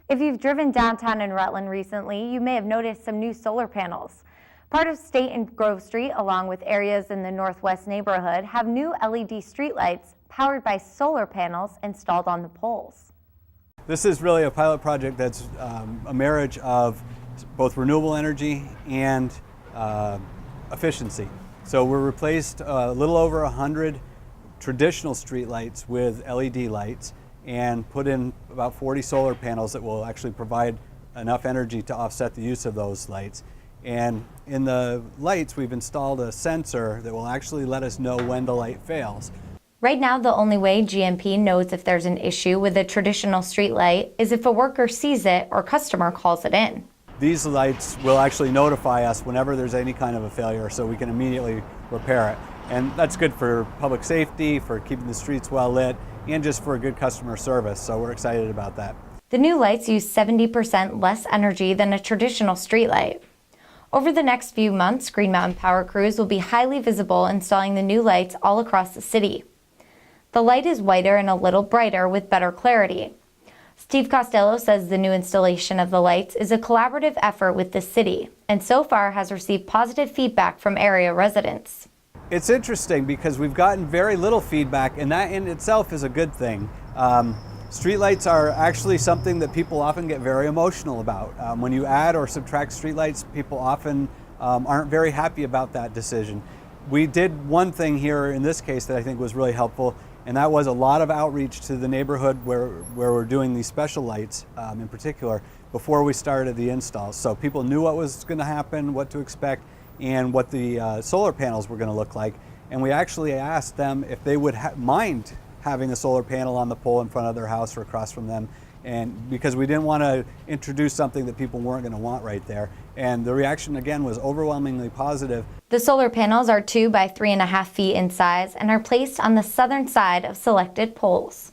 If you've driven downtown in Rutland recently, you may have noticed some new solar panels. Part of State and Grove Street, along with areas in the Northwest neighborhood, have new LED streetlights powered by solar panels installed on the poles. This is really a pilot project that's a marriage of both renewable energy and efficiency. So we replaced a little over 100 traditional streetlights with LED lights and put in about 40 solar panels that will actually provide enough energy to offset the use of those lights. And in the lights, we've installed a sensor that will actually let us know when the light fails. Right now, the only way GMP knows if there's an issue with a traditional streetlight is if a worker sees it or customer calls it in. These lights will actually notify us whenever there's any kind of a failure, so we can immediately repair it. And that's good for public safety, for keeping the streets well lit, and just for a good customer service, so we're excited about that. The new lights use 70% less energy than a traditional streetlight. Over the next few months, Green Mountain Power crews will be highly visible installing the new lights all across the city. The light is whiter and a little brighter with better clarity. Steve Costello says the new installation of the lights is a collaborative effort with the city, and so far has received positive feedback from area residents. It's interesting because we've gotten very little feedback, and that in itself is a good thing. Streetlights are actually something that people often get very emotional about. When you add or subtract streetlights, people often aren't very happy about that decision. We did one thing here in this case that I think was really helpful, and that was a lot of outreach to the neighborhood where we're doing these special lights in particular before we started the installs. So people knew what was going to happen, what to expect, and what the solar panels were going to look like. And we actually asked them if they would mind having a solar panel on the pole in front of their house or across from them, and because we didn't want to introduce something that people weren't going to want right there. And the reaction again was overwhelmingly positive. The solar panels are 2 by 3.5 feet in size and are placed on the southern side of selected poles.